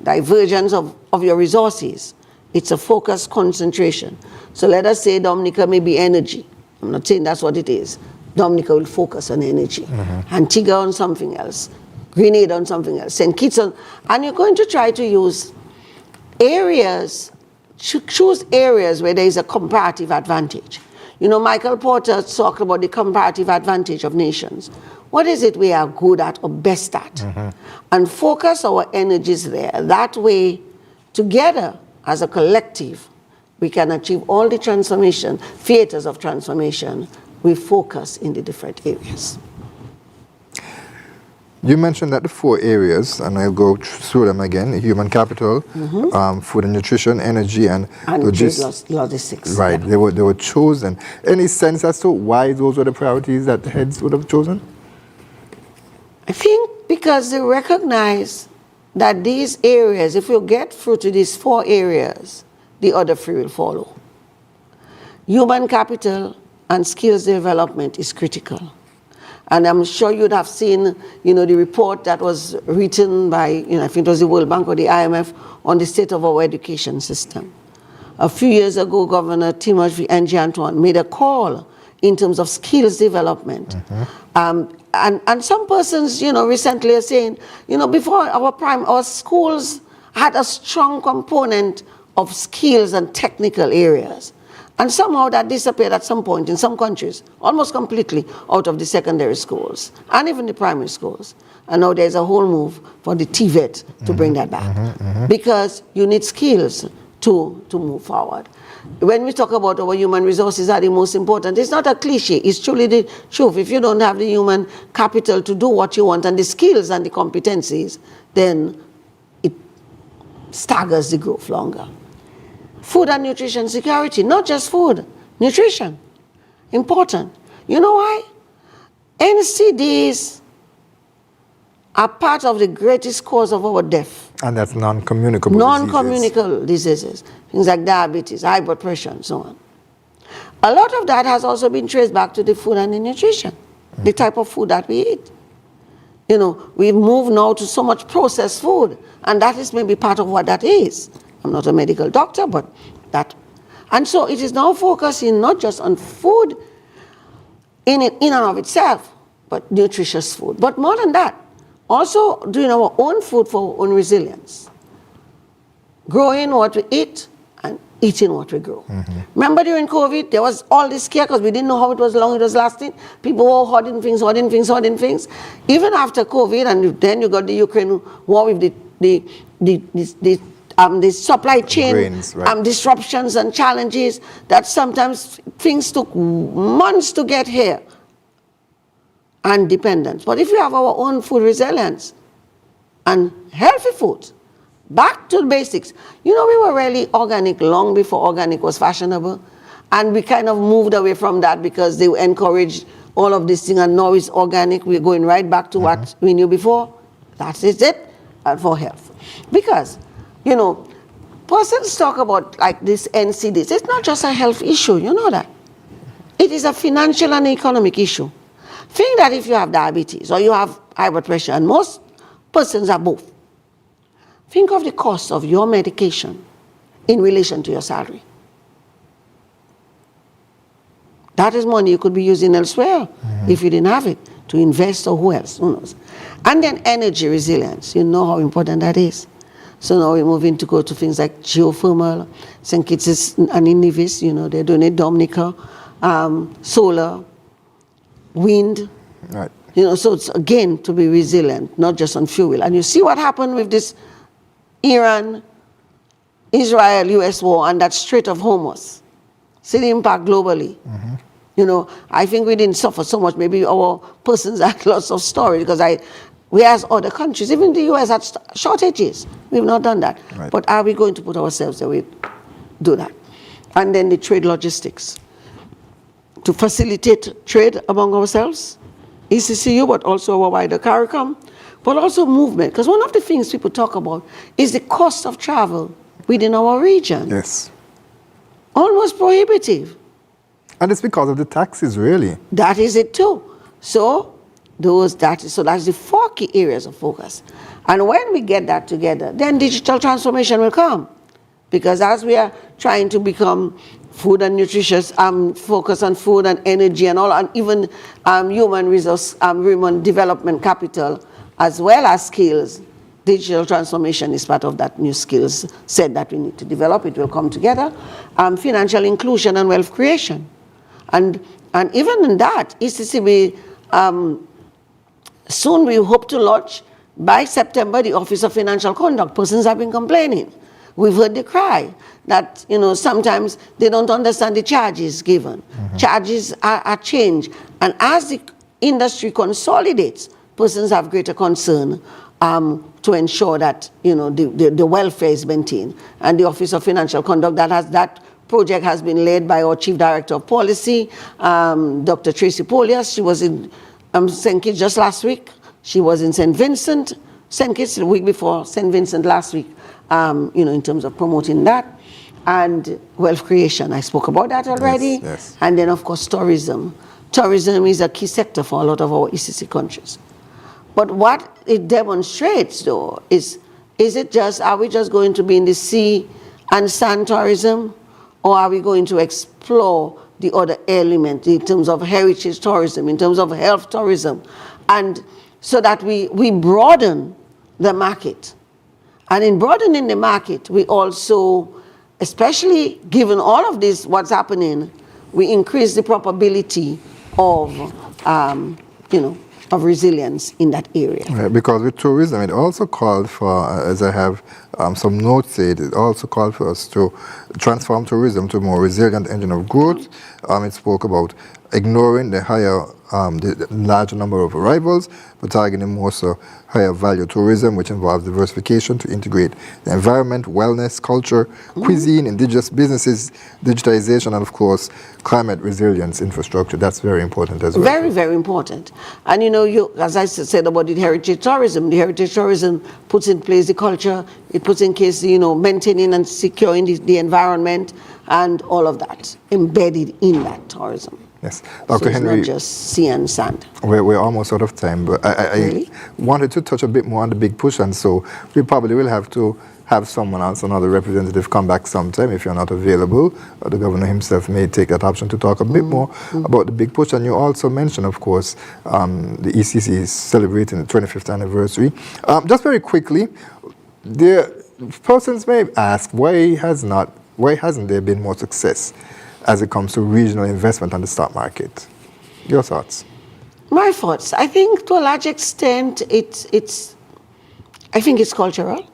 divergence of your resources, it's a focused concentration. So let us say Dominica may be energy. I'm not saying that's what it is. Dominica will focus on energy. Antigua on something else. Grenada on something else. St. Kitts on, and you're going to try to use areas, choose areas where there is a comparative advantage. Michael Porter talked about the comparative advantage of nations. What is it we are good at or best at? And focus our energies there. That way, together as a collective, we can achieve all the transformation, theaters of transformation. We focus in the different areas. You mentioned that the 4 areas, and I'll go through them again: human capital, food and nutrition, energy, and logistics. Right, yeah. They were chosen. Any sense as to why those were the priorities that the heads would have chosen? I think because they recognize that these areas, if you get through to these 4 areas, the other 3 will follow. Human capital and skills development is critical. And I'm sure you'd have seen, the report that was written by, I think it was the World Bank or the IMF on the state of our education system. A few years ago, Governor Timothy Antoine made a call in terms of skills development. And some persons, recently are saying, before our schools had a strong component of skills and technical areas. And somehow that disappeared at some point in some countries, almost completely out of the secondary schools and even the primary schools. And now there's a whole move for the TVET to bring that back. Because you need skills to move forward. When we talk about our human resources are the most important, it's not a cliche, it's truly the truth. If you don't have the human capital to do what you want and the skills and the competencies, then it staggers the growth longer. Food and nutrition security, not just food, nutrition, important. You know why? NCDs are part of the greatest cause of our death. And that's non-communicable Non-communicable diseases, things like diabetes, high blood pressure, and so on. A lot of that has also been traced back to the food and the nutrition, the type of food that we eat. You know, we've moved now to so much processed food, and that is maybe part of what that is. I'm not a medical doctor, but that. And so it is now focusing not just on food in and of itself, but nutritious food. But more than that, also doing our own food for our own resilience. Growing what we eat and eating what we grow. Remember during COVID, there was all this scare because we didn't know how long it was lasting. People were hoarding things. Even after COVID, and then you got the Ukraine war with the supply chain grains, right. Disruptions and challenges that sometimes things took months to get here. And dependence. But if we have our own food resilience and healthy food, back to the basics. You know, we were really organic long before organic was fashionable. And we kind of moved away from that because they encouraged all of this thing, and now it's organic. We're going right back to what we knew before. That is it for health. Because, you know, persons talk about like this NCDs. It's not just a health issue, you know that. It is a financial and economic issue. Think that if you have diabetes or you have high blood pressure, and most persons have both, think of the cost of your medication in relation to your salary. That is money you could be using elsewhere if you didn't have it, to invest or who else, who knows. And then energy resilience, you know how important that is. So now we're moving to go to things like geothermal, St. Kitts and Nevis, you know, they're doing it, Dominica, solar, wind, Right. you know, so it's again to be resilient, not just on fuel. And you see what happened with this Iran, Israel, US war and that Strait of Hormuz. See the impact globally. You know, I think we didn't suffer so much. Maybe our persons had lots of storage because whereas other countries, even the US had shortages. We've not done that. Right. But are we going to put ourselves there? We do that. And then the trade logistics. To facilitate trade among ourselves, ECCU, but also our wider CARICOM, but also movement. Because one of the things people talk about is the cost of travel within our region. Yes. Almost prohibitive. And it's because of the taxes, really. That is it too. So that's the 4 key areas of focus. And when we get that together, then digital transformation will come. Because as we are trying to become food and nutritious, focus on food and energy and all, and even human resource, human development capital, as well as skills, digital transformation is part of that new skills set that we need to develop. It will come together. Financial inclusion and wealth creation. And even in that, ECCB, soon we hope to launch, by September, the Office of Financial Conduct. Persons have been complaining. We've heard the cry that, you know, sometimes they don't understand the charges given. Charges are changed. And as the industry consolidates, persons have greater concern to ensure that, you know, the welfare is maintained. And the Office of Financial Conduct, that project has been led by our Chief Director of Policy, Dr. Tracy Polias. She was in St. Kitts just last week. She was in St. Vincent, St. Kitts the week before, St. Vincent last week, you know, in terms of promoting that. And wealth creation, I spoke about that already. Yes, yes. And then, of course, tourism. Tourism is a key sector for a lot of our ECC countries. But what it demonstrates, though, are we just going to be in the sea and sand tourism? Or are we going to explore the other element in terms of heritage tourism, in terms of health tourism, and so that we broaden the market? And in broadening the market, we also especially given all of this, what's happening, we increase the probability of, of resilience in that area. Right, because with tourism, it also called for, as I have some notes said, it also called for us to transform tourism to a more resilient engine of growth. It spoke about ignoring the larger number of arrivals, but targeting more so higher value tourism, which involves diversification to integrate the environment, wellness, culture, cuisine, indigenous businesses, digitization, and of course, climate resilience infrastructure. That's very important as well. Very, very important. And as I said about the heritage tourism puts in place the culture, it puts in place, maintaining and securing the environment and all of that embedded in that tourism. Yes, Dr. So Henry. It's not just sea and sand. We're almost out of time, but I wanted to touch a bit more on the big push, and so we probably will have to have someone else, another representative, come back sometime if you're not available. The governor himself may take that option to talk a bit more about the big push. And you also mentioned, of course, the ECC is celebrating the 25th anniversary. Just very quickly, persons may ask, why hasn't there been more success as it comes to regional investment on the stock market? Your thoughts? My thoughts, I think to a large extent, I think it's cultural.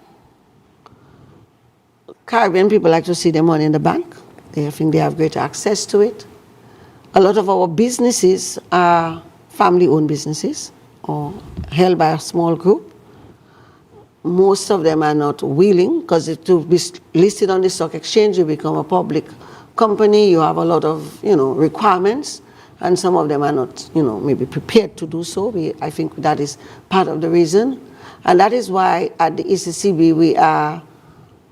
Caribbean people like to see their money in the bank. I think they have greater access to it. A lot of our businesses are family-owned businesses or held by a small group. Most of them are not willing, because to be listed on the stock exchange, you become a public company, you have a lot of, requirements, and some of them are not, maybe prepared to do so. I think that is part of the reason. And that is why at the ECCB we are,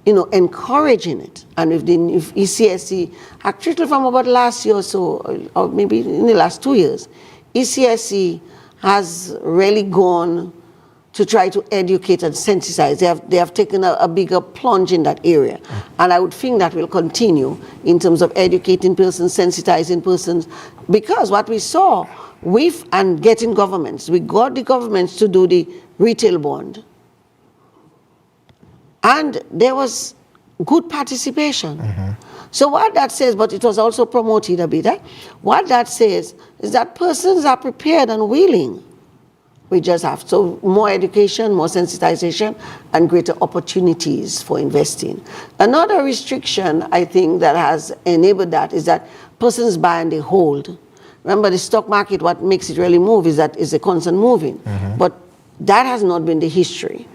encouraging it. And if ECSC, actually from about last year or so, or maybe in the last 2 years, ECSC has really gone to try to educate and sensitize. They have taken a bigger plunge in that area. And I would think that will continue in terms of educating persons, sensitizing persons, because what we saw and getting governments, we got the governments to do the retail bond. And there was good participation. So what that says, but it was also promoted a bit, what that says is that persons are prepared and willing. We just have so more education, more sensitization, and greater opportunities for investing. Another restriction, I think, that has enabled that is that persons buy and they hold. Remember, the stock market, what makes it really move is that it's a constant moving. But that has not been the history.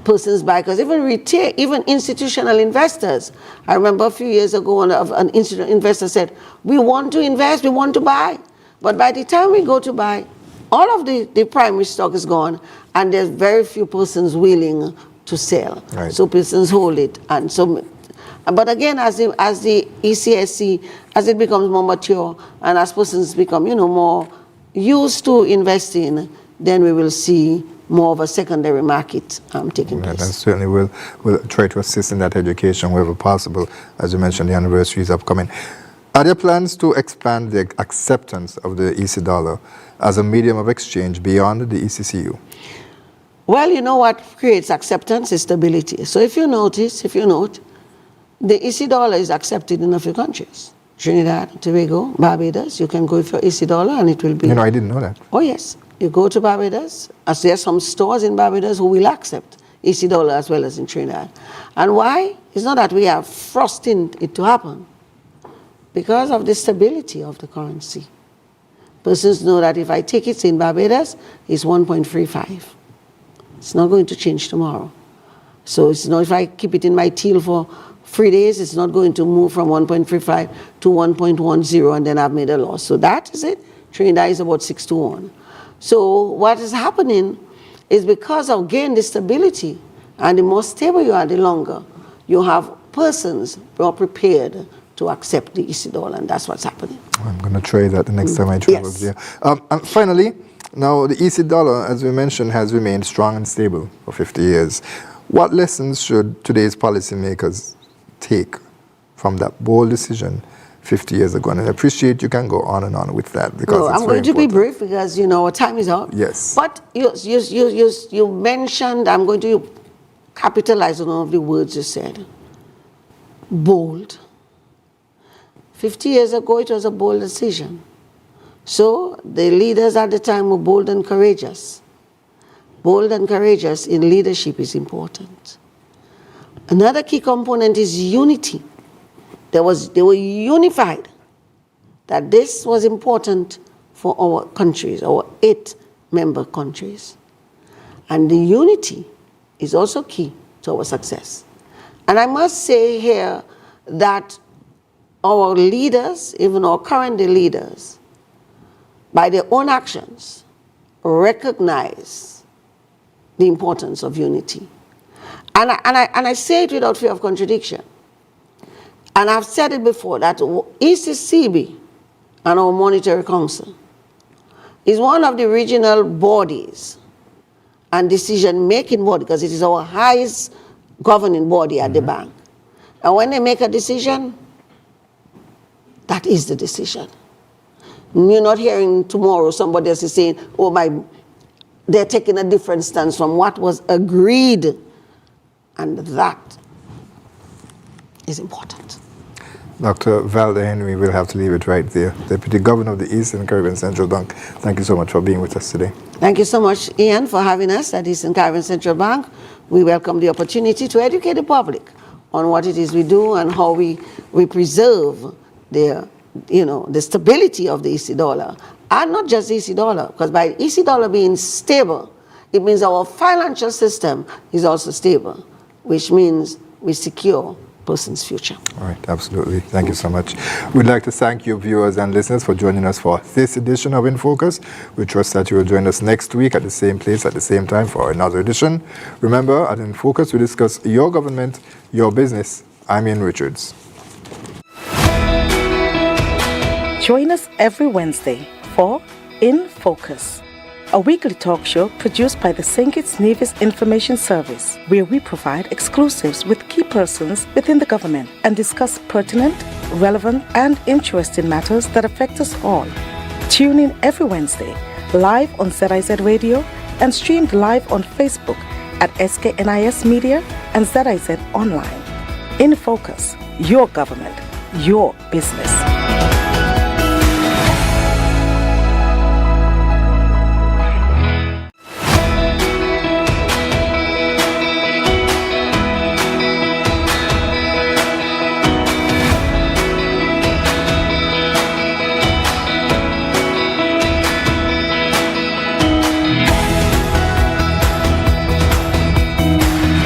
Persons buy, because even retail, even institutional investors. I remember a few years ago, an institutional investor said, we want to invest, we want to buy. But by the time we go to buy, all of the primary stock is gone, and there's very few persons willing to sell. Right. So persons hold it. And so, but again, as the ECSC, as it becomes more mature, and as persons become, more used to investing, then we will see more of a secondary market taking place. And certainly we'll try to assist in that education wherever possible. As you mentioned, the anniversary is upcoming. Are there plans to expand the acceptance of the EC dollar as a medium of exchange beyond the ECCU? Well, what creates acceptance is stability. So if you note, the EC dollar is accepted in a few countries. Trinidad, Tobago, Barbados, you can go with your EC dollar and it will be... I didn't know that. Oh, yes. You go to Barbados, as there are some stores in Barbados who will accept EC dollar as well as in Trinidad. And why? It's not that we are forcing it to happen. Because of the stability of the currency. Persons know that if I take it in Barbados, it's 1.35. It's not going to change tomorrow. So it's not, if I keep it in my till for 3 days, it's not going to move from 1.35 to 1.10, and then I've made a loss. So that is it. Trinidad is about 6 to 1. So what is happening is because of, again, the stability, and the more stable you are, the longer, you have persons who are prepared to accept the EC dollar, and that's what's happening. I'm going to try that the next time I travel there. And finally, now the EC dollar, as we mentioned, has remained strong and stable for 50 years. What lessons should today's policymakers take from that bold decision 50 years ago? And I appreciate you can go on and on with that, because it's I'm going to be important. brief because, our time is up. Yes. But you mentioned, I'm going to capitalize on all of the words you said. bold. 50 years ago, it was a bold decision. So the leaders at the time were bold and courageous. Bold and courageous in leadership is important. Another key component is unity. They were unified that this was important for our countries, our 8 member countries. And the unity is also key to our success. And I must say here that our leaders, even our current leaders, by their own actions, recognize the importance of unity. And I say it without fear of contradiction. And I've said it before, that ECCB and our Monetary Council is one of the regional bodies and decision-making body, because it is our highest governing body at the bank. And when they make a decision, that is the decision. You're not hearing tomorrow somebody else is saying, oh, they're taking a different stance from what was agreed. And that is important. Dr. Valda Henry, we'll have to leave it right there. Deputy Governor of the Eastern Caribbean Central Bank, thank you so much for being with us today. Thank you so much, Ian, for having us at Eastern Caribbean Central Bank. We welcome the opportunity to educate the public on what it is we do and how we preserve the stability of the EC dollar. And not just the EC dollar, because by EC dollar being stable, it means our financial system is also stable, which means we secure person's future. All right, absolutely. Thank you so much. We'd like to thank you, viewers and listeners, for joining us for this edition of InFocus. We trust that you will join us next week at the same place at the same time for another edition. Remember, at InFocus, we discuss your government, your business. I'm Ian Richards. Join us every Wednesday for InFocus, a weekly talk show produced by the St. Kitts Nevis Information Service, where we provide exclusives with key persons within the government and discuss pertinent, relevant, and interesting matters that affect us all. Tune in every Wednesday, live on ZIZ Radio and streamed live on Facebook at SKNIS Media and ZIZ Online. InFocus, your government, your business.